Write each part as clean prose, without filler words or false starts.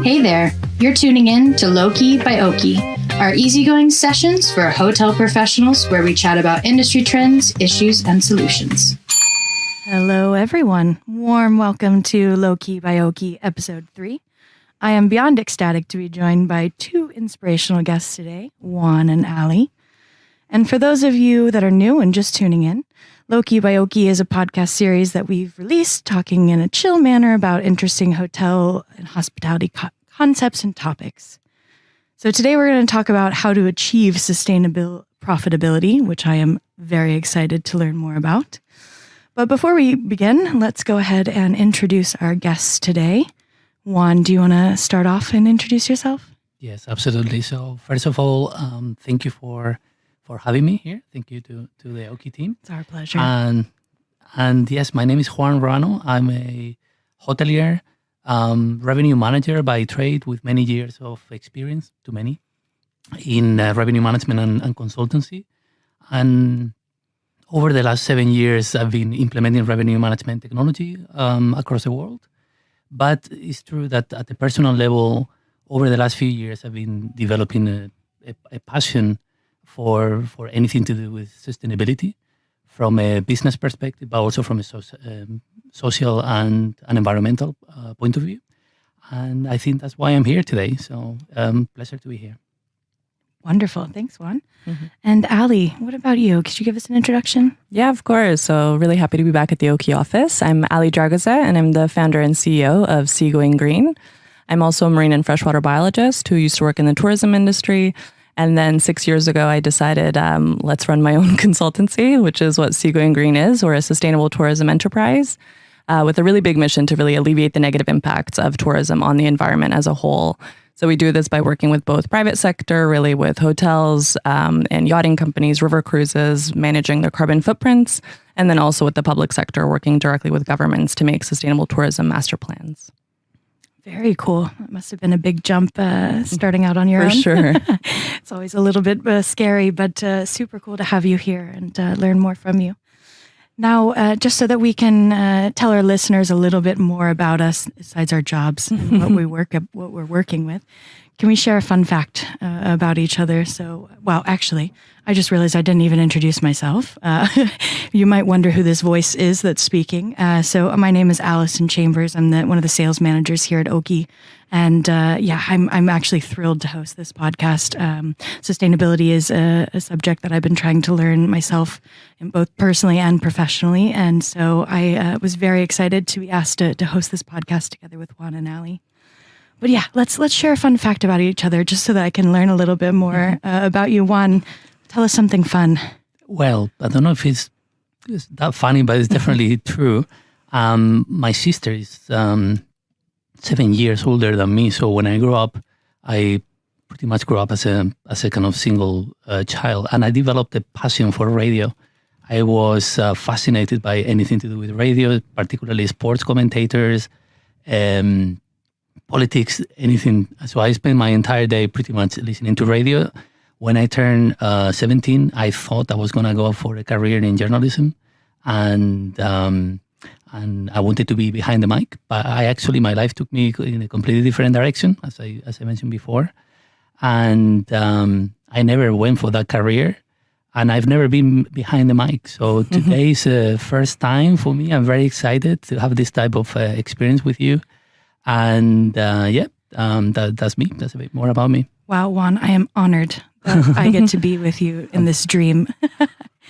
Hey there, you're tuning in to LowKey by Oaky, our easygoing sessions for hotel professionals where we chat about industry trends, issues, and solutions. Hello, everyone. Warm welcome to LowKey by Oaky, episode 3. I am beyond ecstatic to be joined by two inspirational guests today, Juan and Ali. And for those of you that are new and just tuning in, LowKey by Oaky is a podcast series that we've released talking in a chill manner about interesting hotel and hospitality concepts and topics. So today we're going to talk about how to achieve sustainable profitability, which I am very excited to learn more about. But before we begin, let's go ahead and introduce our guests today. Juan, do you want to start off and introduce yourself? Yes, absolutely. So first of all, thank you for having me here. Thank you to the Oaky team. It's our pleasure. And yes, my name is Juan Ruano. I'm a hotelier, revenue manager by trade with many years of experience, too many, in revenue management and consultancy. And over the last 7 years, I've been implementing revenue management technology across the world. But it's true that at the personal level, over the last few years, I've been developing a passion for anything to do with sustainability from a business perspective, but also from a social and an environmental point of view. And I think that's why I'm here today. So pleasure to be here. Wonderful. Thanks, Juan. Mm-hmm. And Ali, what about you? Could you give us an introduction? Yeah, of course. So really happy to be back at the Oaky office. I'm Ali Dragozet, and I'm the founder and CEO of Easygoing Green. I'm also a marine and freshwater biologist who used to work in the tourism industry. And then 6 years ago, I decided, let's run my own consultancy, which is what Easygoing Green is, or a sustainable tourism enterprise, with a really big mission to really alleviate the negative impacts of tourism on the environment as a whole. So we do this by working with both private sector, really with hotels and yachting companies, river cruises, managing their carbon footprints, and then also with the public sector, working directly with governments to make sustainable tourism master plans. Very cool. It must have been a big jump starting out on your own. For sure. It's always a little bit scary, but super cool to have you here and learn more from you. Now, just so that we can tell our listeners a little bit more about us, besides our jobs and what we're working with, can we share a fun fact about each other? So, well, actually, I just realized I didn't even introduce myself. You might wonder who this voice is that's speaking. So my name is Allison Chambers. I'm one of the sales managers here at Oaky. And I'm actually thrilled to host this podcast. Sustainability is a subject that I've been trying to learn myself, both personally and professionally. And so I was very excited to be asked to host this podcast together with Juan and Ali. But yeah, let's share a fun fact about each other, just so that I can learn a little bit more about you. Juan, tell us something fun. Well, I don't know if it's that funny, but it's definitely true. My sister is 7 years older than me, so when I grew up, I pretty much grew up as a kind of single child, and I developed a passion for radio. I was fascinated by anything to do with radio, particularly sports commentators, politics, anything. So I spent my entire day pretty much listening to radio. When I turned 17, I thought I was going to go for a career in journalism, and I wanted to be behind the mic. But my life took me in a completely different direction, as I mentioned before, and I never went for that career, and I've never been behind the mic. So today is the first time for me. I'm very excited to have this type of experience with you. And that's me. That's a bit more about me. Wow, Juan, I am honored that I get to be with you in this dream.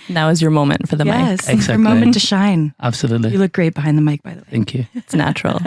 Now is your moment for the mic. Yes, exactly. Your moment to shine. Absolutely. You look great behind the mic, by the way. Thank you. It's natural.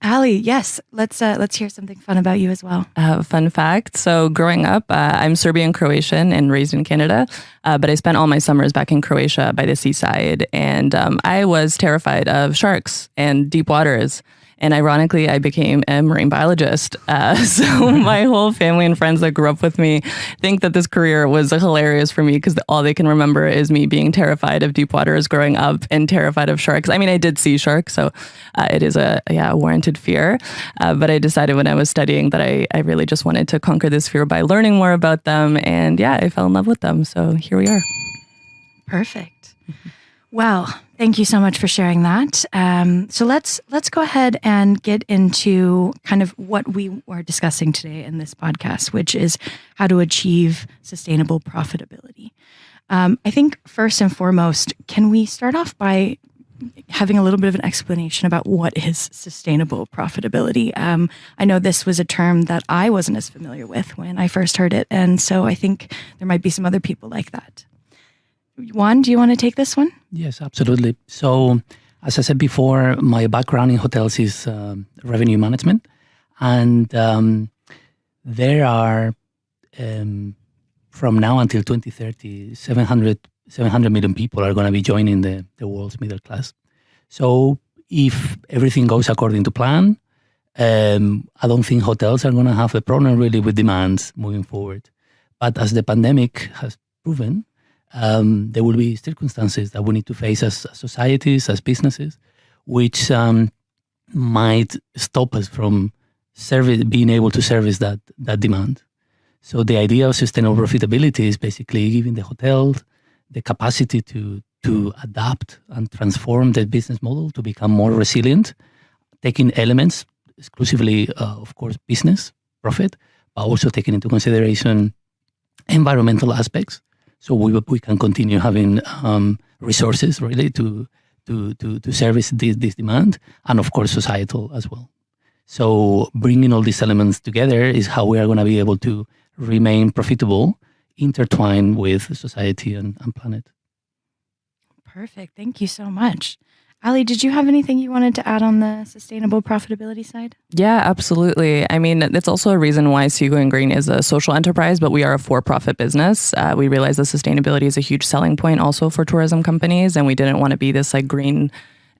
Ali, yes, let's hear something fun about you as well. Fun fact. So growing up, I'm Serbian Croatian and raised in Canada, but I spent all my summers back in Croatia by the seaside. And I was terrified of sharks and deep waters. And ironically, I became a marine biologist. So my whole family and friends that grew up with me think that this career was hilarious for me because all they can remember is me being terrified of deep waters growing up and terrified of sharks. I mean, I did see sharks, so it is a warranted fear. But I decided when I was studying that I really just wanted to conquer this fear by learning more about them. And I fell in love with them. So here we are. Perfect. Well, Thank you so much for sharing that. So let's go ahead and get into kind of what we are discussing today in this podcast, which is how to achieve sustainable profitability. I think first and foremost, can we start off by having a little bit of an explanation about what is sustainable profitability? I know this was a term that I wasn't as familiar with when I first heard it, and so I think there might be some other people like that. Juan, do you want to take this one? Yes, absolutely. So, as I said before, my background in hotels is revenue management. And there are, from now until 2030, 700 million people are going to be joining the world's middle class. So, if everything goes according to plan, I don't think hotels are going to have a problem really with demands moving forward. But as the pandemic has proven, there will be circumstances that we need to face as societies, as businesses, which might stop us from being able to service that demand. So the idea of sustainable profitability is basically giving the hotels the capacity to adapt and transform their business model to become more resilient, taking elements exclusively, of course, business, profit, but also taking into consideration environmental aspects. So we can continue having resources really to service this demand, and of course societal as well. So bringing all these elements together is how we are going to be able to remain profitable, intertwined with society and planet. Perfect. Thank you so much. Ali, did you have anything you wanted to add on the sustainable profitability side? Yeah, absolutely. I mean, it's also a reason why Seagoing Green is a social enterprise, but we are a for-profit business. We realize that sustainability is a huge selling point also for tourism companies, and we didn't want to be this like green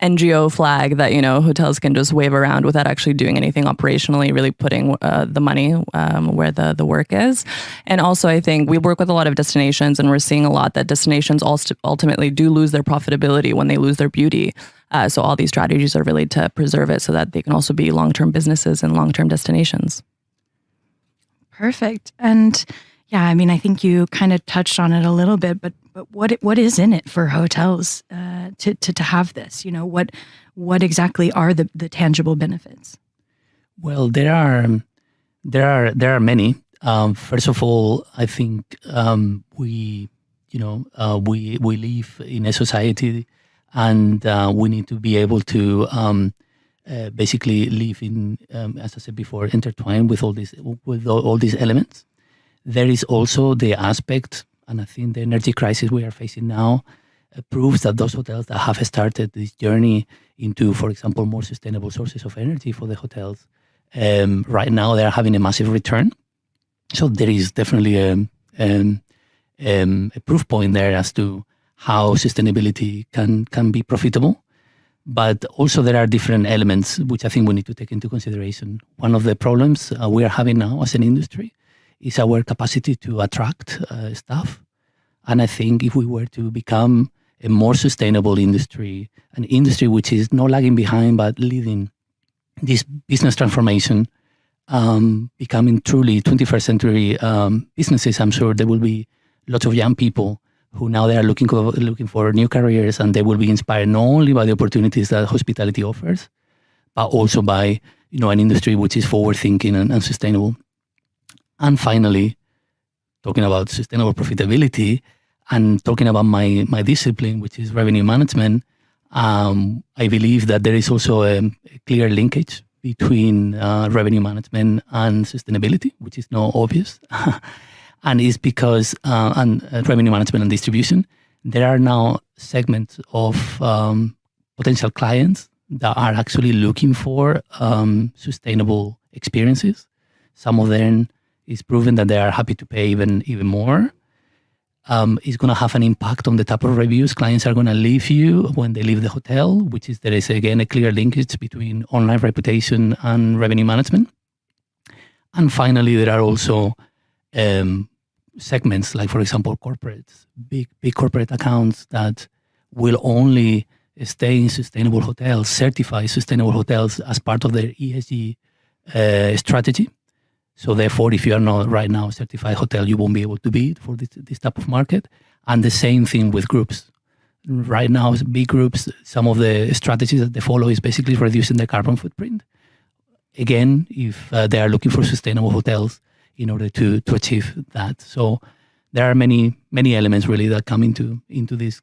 NGO flag that, hotels can just wave around without actually doing anything operationally, really putting the money where the work is. And also, I think we work with a lot of destinations, and we're seeing a lot that destinations ultimately do lose their profitability when they lose their beauty. So all these strategies are really to preserve it so that they can also be long-term businesses and long-term destinations. Perfect. And yeah, I mean, I think you kind of touched on it a little bit, but what is in it for hotels to have this? What exactly are the tangible benefits? Well, there are many. First of all, I think we live in a society, and we need to be able to basically live in, as I said before, intertwined with all these elements. There is also the aspect, and I think the energy crisis we are facing now proves that those hotels that have started this journey into, for example, more sustainable sources of energy for the hotels, right now they are having a massive return. So there is definitely a proof point there as to how sustainability can be profitable. But also there are different elements which I think we need to take into consideration. One of the problems we are having now as an industry is our capacity to attract staff. And I think if we were to become a more sustainable industry, an industry which is not lagging behind but leading this business transformation, becoming truly 21st century businesses, I'm sure there will be lots of young people who now they are looking for new careers, and they will be inspired not only by the opportunities that hospitality offers, but also by an industry which is forward thinking and sustainable. And finally, talking about sustainable profitability and talking about my discipline, which is revenue management, I believe that there is also a clear linkage between revenue management and sustainability, which is not obvious. And it's because, revenue management and distribution, there are now segments of potential clients that are actually looking for sustainable experiences. Some of them is proven that they are happy to pay even more. It's going to have an impact on the type of reviews clients are going to leave you when they leave the hotel, there is again a clear linkage between online reputation and revenue management. And finally, there are also segments like, for example, corporates, big corporate accounts that will only stay in sustainable hotels, certify sustainable hotels as part of their ESG strategy. So therefore, if you are not right now a certified hotel, you won't be able to bid for this type of market. And the same thing with groups. right now, big groups, some of the strategies that they follow is basically reducing the carbon footprint. Again, if they are looking for sustainable hotels in order to achieve that. So there are many elements really that come into this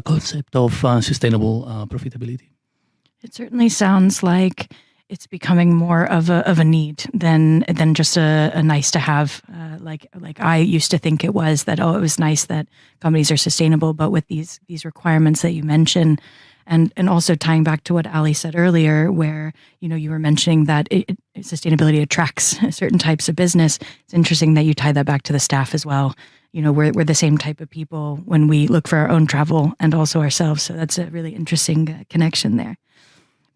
concept of sustainable profitability. It certainly sounds like it's becoming more of a need than just a nice to have. Like I used to think it was that, it was nice that companies are sustainable, but with these requirements that you mentioned, and also tying back to what Ali said earlier, where you were mentioning that sustainability attracts certain types of business. It's interesting that you tie that back to the staff as well. We're the same type of people when we look for our own travel and also ourselves. So that's a really interesting connection there.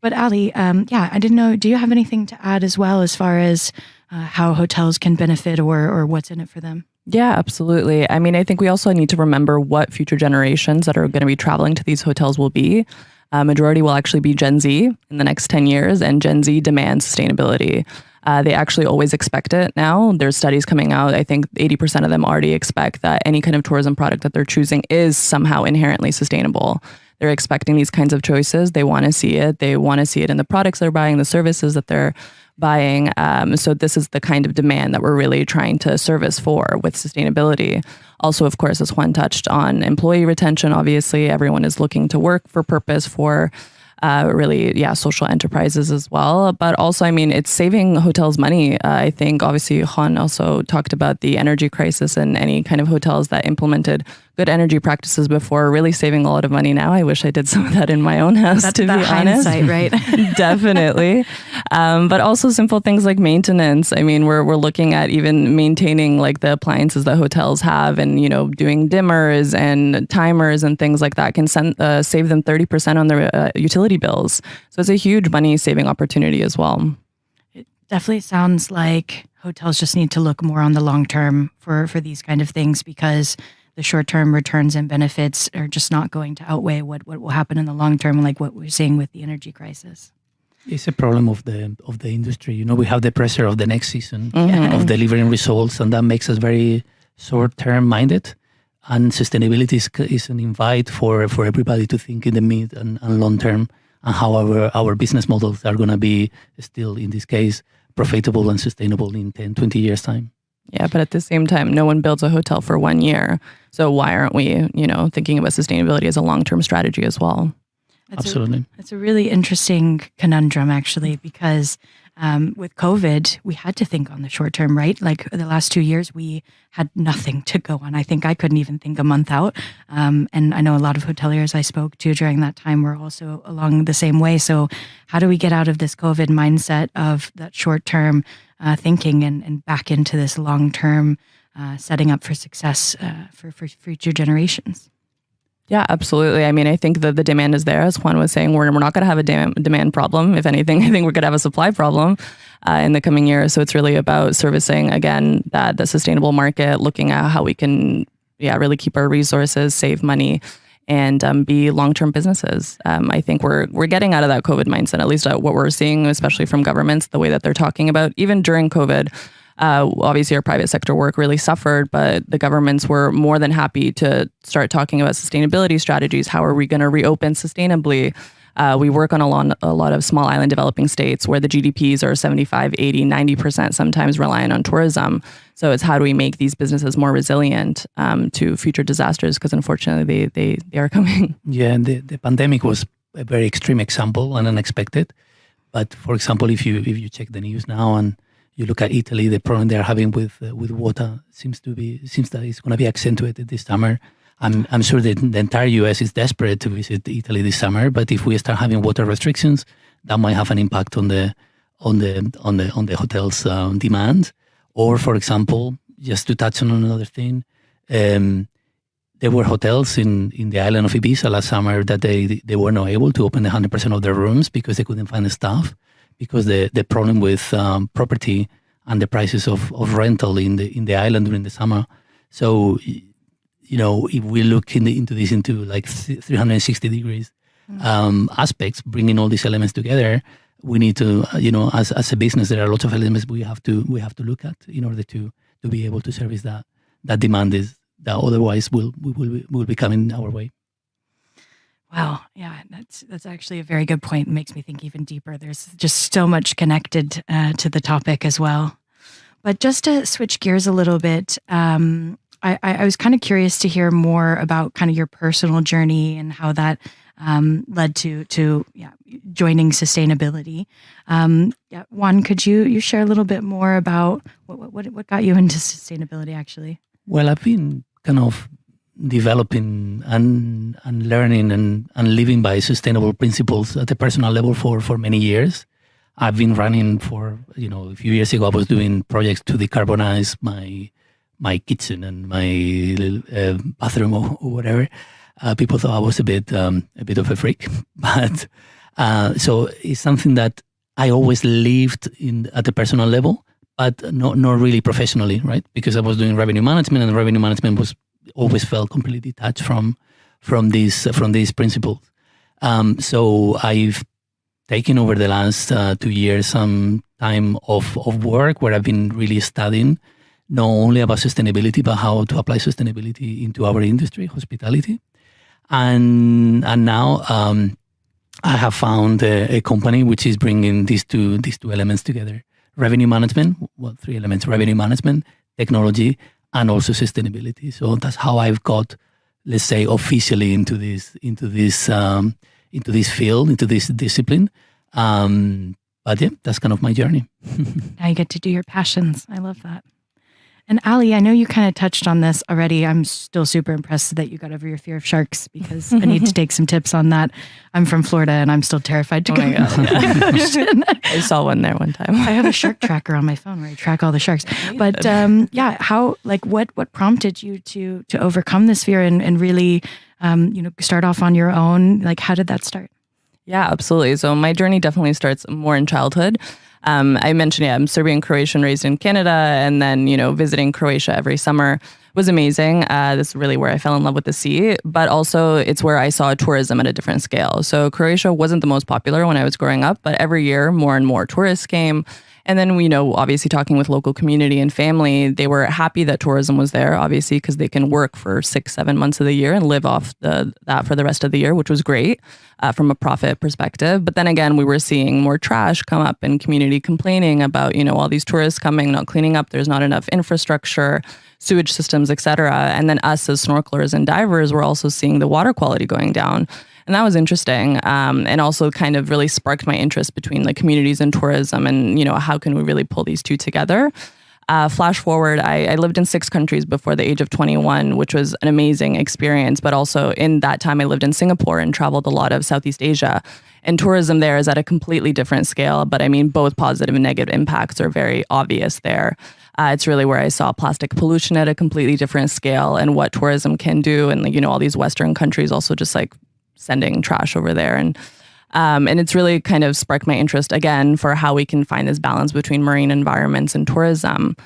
But Ali, I didn't know, do you have anything to add as well as far as how hotels can benefit or what's in it for them? Yeah, absolutely. I mean, I think we also need to remember what future generations that are going to be traveling to these hotels will be. Majority will actually be Gen Z in the next 10 years, and Gen Z demands sustainability. They actually always expect it now. There's studies coming out. I think 80% of them already expect that any kind of tourism product that they're choosing is somehow inherently sustainable. They're expecting these kinds of choices. They want to see it. They want to see it in the products they're buying, the services that they're buying. So this is the kind of demand that we're really trying to service for with sustainability. Also, of course, as Juan touched on, employee retention. Obviously, everyone is looking to work for purpose for social enterprises as well. But also, I mean, it's saving hotels money. I think obviously Juan also talked about the energy crisis, and any kind of hotels that implemented good energy practices before are really saving a lot of money now. I wish I did some of that in my own house, to be honest. Hindsight, right? Definitely. But also simple things like maintenance. I mean, we're looking at even maintaining like the appliances that hotels have, and doing dimmers and timers and things like that can save them 30% on their utility bills. So it's a huge money saving opportunity as well. It definitely sounds like hotels just need to look more on the long term for these kind of things, because the short term returns and benefits are just not going to outweigh what will happen in the long term, like what we're seeing with the energy crisis. It's a problem of the industry. We have the pressure of the next season of delivering results, and that makes us very short-term minded. And sustainability is an invite for everybody to think in the mid and long term, and how our business models are going to be still, in this case, profitable and sustainable in 10, 20 years' time. Yeah, but at the same time, no one builds a hotel for 1 year. So why aren't we, thinking about sustainability as a long-term strategy as well? Absolutely. It's a really interesting conundrum, actually, because with COVID, we had to think on the short term, right? Like the last 2 years, we had nothing to go on. I think I couldn't even think a month out. And I know a lot of hoteliers I spoke to during that time were also along the same way. So how do we get out of this COVID mindset of that short term thinking and back into this long term setting up for success for future generations? Yeah, absolutely. I mean, I think that the demand is there. As Juan was saying, we're not going to have a demand problem. If anything, I think we're going to have a supply problem in the coming years. So it's really about servicing, again, the sustainable market, looking at how we can, really keep our resources, save money, and be long-term businesses. I think we're getting out of that COVID mindset, at least what we're seeing, especially from governments, the way that they're talking about, even during COVID. Obviously, our private sector work really suffered, but the governments were more than happy to start talking about sustainability strategies. How are we going to reopen sustainably? We work on a lot of small island developing states where the GDPs are 75, 80, 90% sometimes reliant on tourism. So it's how do we make these businesses more resilient to future disasters? Because unfortunately, they are coming. Yeah, and the pandemic was a very extreme example and unexpected. But for example, if you check the news now and you look at Italy, the problem they're having with water seems that it's going to be accentuated this summer. I'm sure that the entire US is desperate to visit Italy this summer, but if we start having water restrictions, that might have an impact on the hotel's demand. Or, for example, just to touch on another thing, there were hotels in the island of Ibiza last summer that they were not able to open 100% of their rooms because they couldn't find the staff, because the problem with property and the prices of rental in the island during the summer. So, if we look into like 360 degrees aspects, bringing all these elements together, we need to, as a business, there are lots of elements we have to look at in order to be able to service that demand that otherwise will be coming our way. Wow. Yeah, that's actually a very good point. It makes me think even deeper. There's just so much connected to the topic as well. But just to switch gears a little bit, I was kind of curious to hear more about kind of your personal journey and how that led to joining sustainability. Juan, could you share a little bit more about what got you into sustainability actually? Well, I've been kind of developing and learning and living by sustainable principles at the personal level for many years. I've been running for, a few years ago, I was doing projects to decarbonize my kitchen and my bathroom or whatever. People thought I was a bit of a freak, but so it's something that I always lived at the personal level, but not really professionally, right? Because I was doing revenue management, and revenue management was always felt completely detached from these principles. So I've taken over the last 2 years some time of work where I've been really studying not only about sustainability, but how to apply sustainability into our industry, hospitality. And now I have found a company which is bringing these two elements together: revenue management, three elements: revenue management, technology, and also sustainability. So that's how I've got, let's say, officially into this field, into this discipline. But yeah, that's kind of my journey. Now you get to do your passions. I love that. And Ali, I know you kind of touched on this already. I'm still super impressed that you got over your fear of sharks, because I need to take some tips on that. I'm from Florida and I'm still terrified to go. My God, yeah. I saw one there one time. I have a shark tracker on my phone where I track all the sharks. But what prompted you to overcome this fear and really, start off on your own? Like, how did that start? Yeah, absolutely. So my journey definitely starts more in childhood. I mentioned, I'm Serbian, Croatian, raised in Canada, and then, visiting Croatia every summer was amazing. This is really where I fell in love with the sea, but also it's where I saw tourism at a different scale. So Croatia wasn't the most popular when I was growing up, but every year more and more tourists came. And then, obviously talking with local community and family, they were happy that tourism was there, obviously, because they can work for 6-7 months of the year and live off that for the rest of the year, which was great from a profit perspective. But then again, we were seeing more trash come up and community complaining about, all these tourists coming, not cleaning up. There's not enough infrastructure, sewage systems, et cetera. And then us as snorkelers and divers were also seeing the water quality going down. And that was interesting, and also kind of really sparked my interest between the communities and tourism, and how can we really pull these two together. Flash forward, I lived in 6 countries before the age of 21, which was an amazing experience. But also in that time, I lived in Singapore and traveled a lot of Southeast Asia. And tourism there is at a completely different scale. But I mean, both positive and negative impacts are very obvious there. It's really where I saw plastic pollution at a completely different scale and what tourism can do. And all these Western countries also just like sending trash over there. And it's really kind of sparked my interest again for how we can find this balance between marine environments and tourism.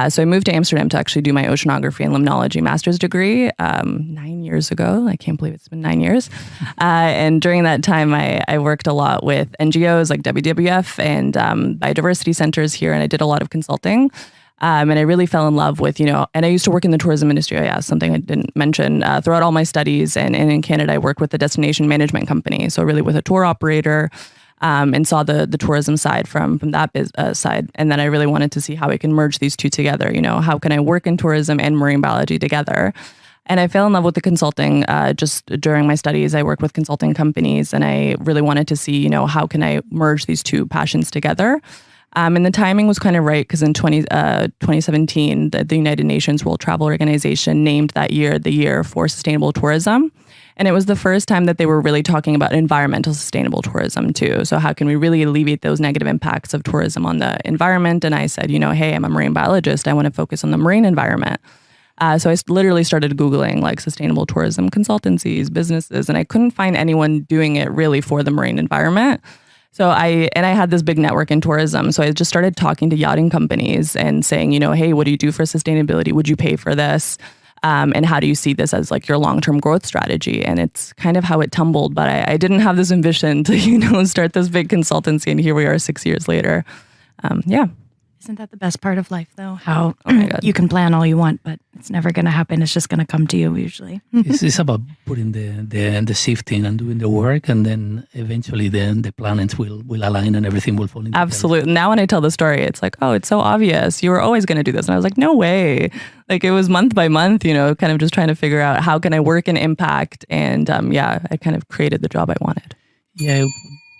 So I moved to Amsterdam to actually do my oceanography and limnology master's degree 9 years ago. I can't believe it's been 9 years. And during that time, I worked a lot with NGOs like WWF and biodiversity centers here, and I did a lot of consulting. And I really fell in love with, and I used to work in the tourism industry. Yeah, something I didn't mention. Throughout all my studies and in Canada, I worked with a destination management company. So really with a tour operator, and saw the tourism side from that side. And then I really wanted to see how I can merge these two together. How can I work in tourism and marine biology together? And I fell in love with the consulting just during my studies. I worked with consulting companies, and I really wanted to see, how can I merge these two passions together? And the timing was kind of right, because in 2017, the United Nations World Travel Organization named that year the year for sustainable tourism. And it was the first time that they were really talking about environmental sustainable tourism too. So how can we really alleviate those negative impacts of tourism on the environment? And I said, hey, I'm a marine biologist. I want to focus on the marine environment. So I literally started Googling like sustainable tourism consultancies, businesses, and I couldn't find anyone doing it really for the marine environment. So I had this big network in tourism. So I just started talking to yachting companies and saying, hey, what do you do for sustainability? Would you pay for this? And how do you see this as like your long-term growth strategy? And it's kind of how it tumbled. But I didn't have this ambition to, start this big consultancy. And here we are 6 years later. Yeah. Isn't that the best part of life, though? How Oh my God. you can plan all you want, but it's never going to happen. It's just going to come to you usually. It's about putting the shifting and doing the work, and then eventually the planets will align and everything will fall into place. Absolutely. Now when I tell the story, it's like, oh, it's so obvious. You were always going to do this. And I was like, no way. Like it was month by month, kind of just trying to figure out how can I work and impact. And I kind of created the job I wanted. Yeah,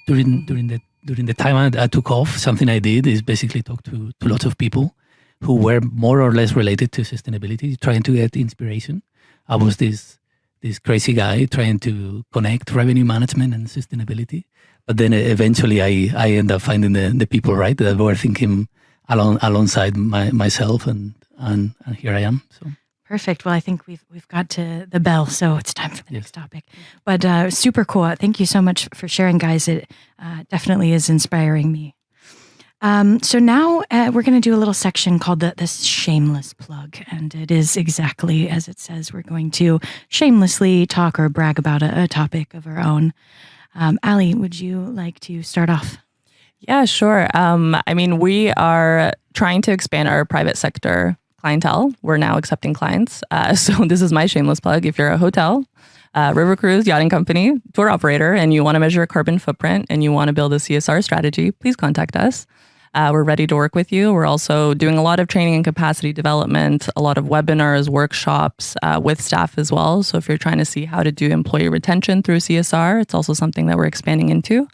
during the time I took off, something I did is basically talk to lots of people who were more or less related to sustainability, trying to get inspiration. I was this crazy guy trying to connect revenue management and sustainability. But then eventually I end up finding the people, right, that were thinking alongside myself, and here I am. So. Perfect. Well, I think we've got to the bell, so it's time for the next topic. But super cool. Thank you so much for sharing, guys. It definitely is inspiring me. So now we're going to do a little section called the shameless plug, and it is exactly as it says. We're going to shamelessly talk or brag about a topic of our own. Ali, would you like to start off? Yeah, sure. We are trying to expand our private sector clientele. We're now accepting clients. So this is my shameless plug. If you're a hotel, river cruise, yachting company, tour operator, and you want to measure a carbon footprint and you want to build a CSR strategy, please contact us. We're ready to work with you. We're also doing a lot of training and capacity development, a lot of webinars, workshops with staff as well. So if you're trying to see how to do employee retention through CSR, it's also something that we're expanding into.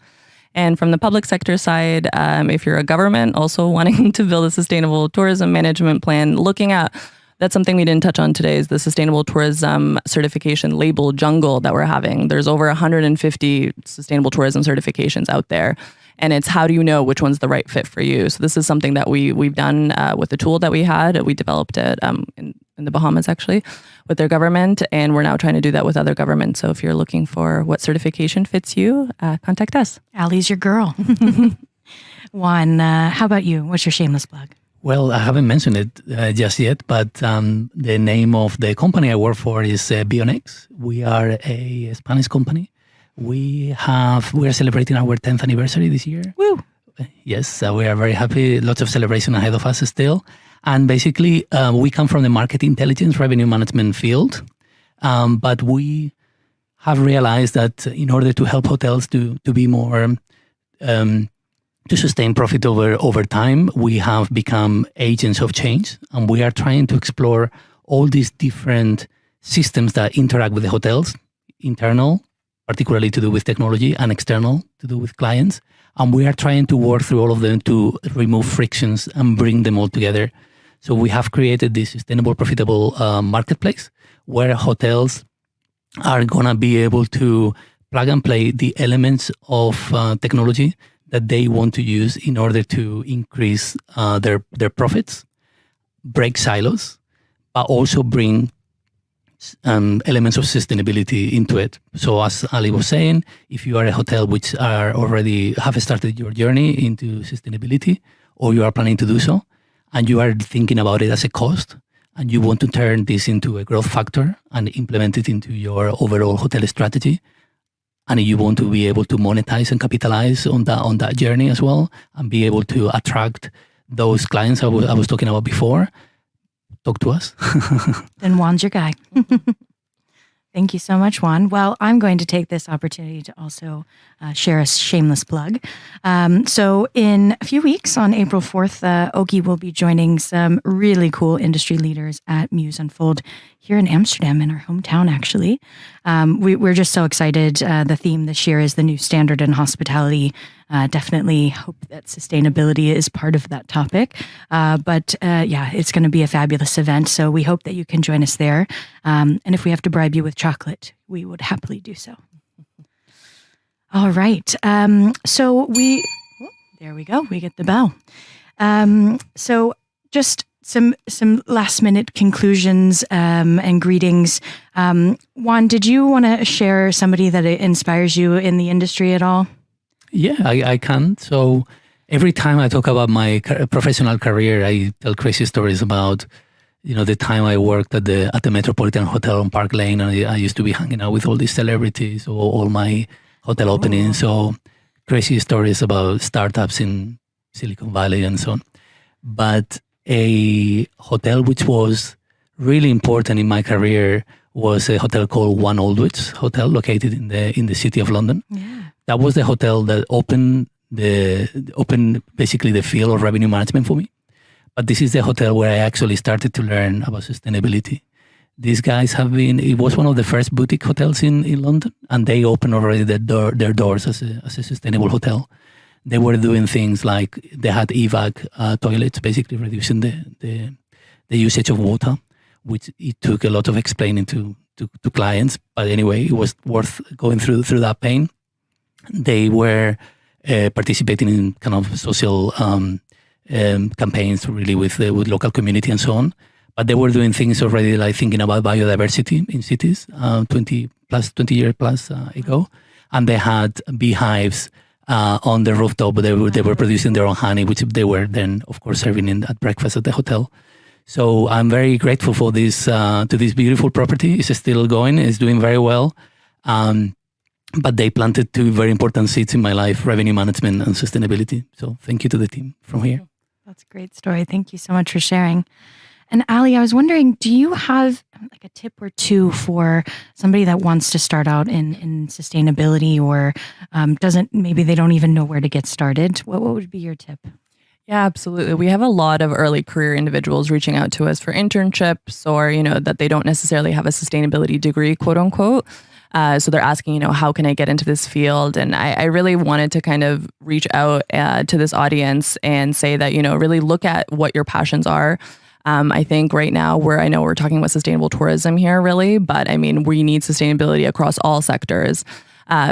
And from the public sector side, if you're a government also wanting to build a sustainable tourism management plan, that's something we didn't touch on today, is the sustainable tourism certification label jungle that we're having. There's over 150 sustainable tourism certifications out there. And it's how do you know which one's the right fit for you? So this is something that we've done with the tool that we had. We developed it in the Bahamas, actually, with their government. And we're now trying to do that with other governments. So if you're looking for what certification fits you, contact us. Ali's your girl. Juan, how about you? What's your shameless plug? Well, I haven't mentioned it just yet, but the name of the company I work for is BEONx. We are a Spanish company. We are celebrating our 10th anniversary this year. Woo! Yes, we are very happy. Lots of celebration ahead of us still. And basically, we come from the market intelligence revenue management field. But we have realized that in order to help hotels to be more, to sustain profit over time, we have become agents of change. And we are trying to explore all these different systems that interact with the hotels, internal, particularly to do with technology, and external, to do with clients. And we are trying to work through all of them to remove frictions and bring them all together. So we have created this sustainable, profitable marketplace where hotels are going to be able to plug and play the elements of technology that they want to use in order to increase their profits, break silos, but also bring elements of sustainability into it. So as Ali was saying, if you are a hotel which have started your journey into sustainability, or you are planning to do so, and you are thinking about it as a cost, and you want to turn this into a growth factor and implement it into your overall hotel strategy, and you want to be able to monetize and capitalize on that journey as well, and be able to attract those clients I was talking about before, talk to us. Then Juan's your guy. Thank you so much, Juan. Well, I'm going to take this opportunity to also share a shameless plug. So in a few weeks, on April 4th, Oaky will be joining some really cool industry leaders at Muse Unfold here in Amsterdam, in our hometown, actually. We're just so excited. The theme this year is the new standard in hospitality. Definitely hope that sustainability is part of that topic. But it's going to be a fabulous event. So we hope that you can join us there. And if we have to bribe you with chocolate, we would happily do so. All right. There we go. We get the bell. So just some last minute conclusions and greetings. Juan, did you want to share somebody that inspires you in the industry at all? Yeah, I can. So every time I talk about my professional career, I tell crazy stories about, the time I worked at the Metropolitan Hotel on Park Lane, and I used to be hanging out with all these celebrities, or all my hotel openings. So crazy stories about startups in Silicon Valley and so on. But a hotel which was really important in my career was a hotel called One Aldwych Hotel, located in the city of London. Yeah. That was the hotel that opened basically the field of revenue management for me. But this is the hotel where I actually started to learn about sustainability. These guys it was one of the first boutique hotels in London, and they opened already their doors as a sustainable hotel. They were doing things like they had evac toilets, basically reducing the usage of water, which it took a lot of explaining to clients. But anyway, it was worth going through that pain. They were participating in kind of social campaigns really with local community and so on. But they were doing things already like thinking about biodiversity in cities 20 years plus ago. And they had beehives on the rooftop. They were producing their own honey, which they were then, of course, serving at breakfast at the hotel. So I'm very grateful for this to this beautiful property. It's still going. It's doing very well. But they planted two very important seeds in my life: revenue management and sustainability. So thank you to the team from here. That's a great story. Thank you so much for sharing. And Ali, I was wondering, do you have like a tip or two for somebody that wants to start out in sustainability, or maybe they don't even know where to get started? What would be your tip? Yeah, absolutely. We have a lot of early career individuals reaching out to us for internships, or, that they don't necessarily have a sustainability degree, quote unquote. So they're asking, how can I get into this field? And I really wanted to kind of reach out to this audience and say that, really look at what your passions are. I think right now I know we're talking about sustainable tourism here, really, but I mean, we need sustainability across all sectors.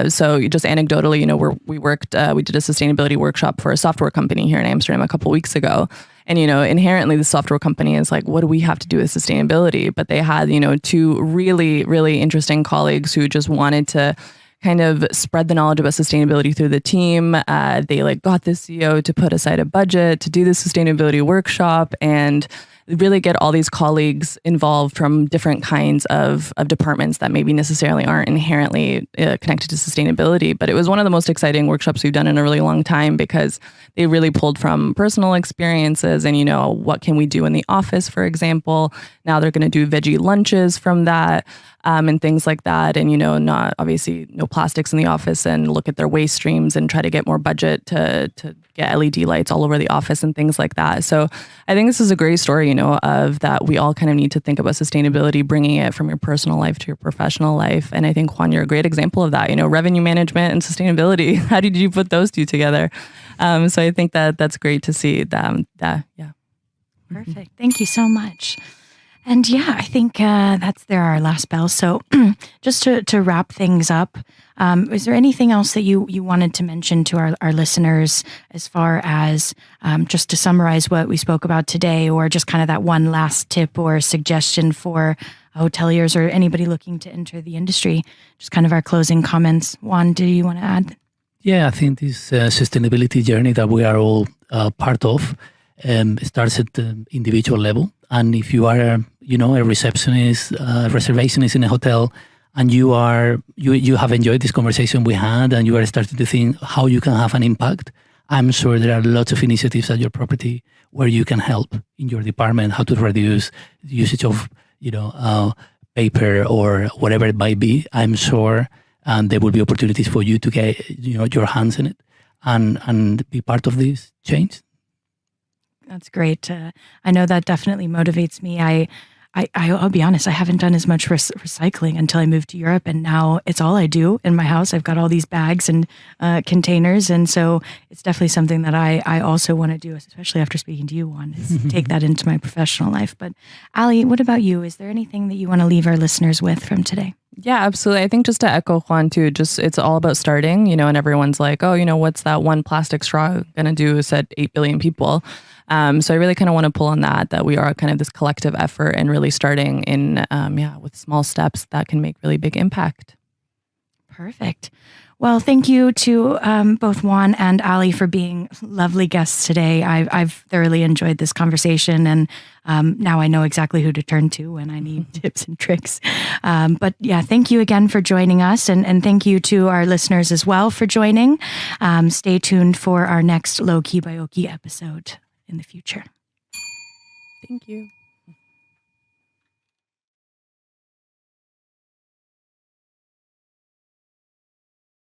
So just anecdotally, we did a sustainability workshop for a software company here in Amsterdam a couple of weeks ago. And, inherently the software company is like, what do we have to do with sustainability? But they had, two really, really interesting colleagues who just wanted to kind of spread the knowledge about sustainability through the team. They got the CEO to put aside a budget to do the sustainability workshop and really get all these colleagues involved from different kinds of departments that maybe necessarily aren't inherently connected to sustainability. But it was one of the most exciting workshops we've done in a really long time, because they really pulled from personal experiences and, what can we do in the office, for example. Now they're going to do veggie lunches from that and things like that. And, not obviously no plastics in the office, and look at their waste streams and try to get more budget to get LED lights all over the office and things like that. So I think this is a great story, of that we all kind of need to think about sustainability, bringing it from your personal life to your professional life. And I think, Juan, you're a great example of that, revenue management and sustainability. How did you put those two together? So I think that's great to see that. Yeah. Perfect. Thank you so much. And yeah, I think they're our last bell. So just to wrap things up, is there anything else that you wanted to mention to our listeners, as far as just to summarize what we spoke about today, or just kind of that one last tip or suggestion for hoteliers or anybody looking to enter the industry? Just kind of our closing comments. Juan, do you want to add? Yeah, I think this sustainability journey that we are all part of starts at the individual level. And if you are, a receptionist, reservationist in a hotel, and you have enjoyed this conversation we had, and you are starting to think how you can have an impact, I'm sure there are lots of initiatives at your property where you can help in your department, how to reduce the usage of, paper or whatever it might be. I'm sure there will be opportunities for you to get, your hands in it and be part of this change. That's great. I know that definitely motivates me. I'll be honest, I haven't done as much recycling until I moved to Europe, and now it's all I do in my house. I've got all these bags and containers, and so it's definitely something that I also want to do, especially after speaking to you, Juan, is take that into my professional life. But Ali, what about you? Is there anything that you want to leave our listeners with from today? Yeah, absolutely. I think just to echo Juan too, it's all about starting, and everyone's like, oh, what's that one plastic straw going to do, said 8 billion people. So I really kind of want to pull on that we are kind of this collective effort and really starting in, with small steps that can make really big impact. Perfect. Well, thank you to both Juan and Ali for being lovely guests today. I've thoroughly enjoyed this conversation, and now I know exactly who to turn to when I need tips and tricks. But yeah, thank you again for joining us, and thank you to our listeners as well for joining. Stay tuned for our next LowKey by Oaky episode in the future. Thank you.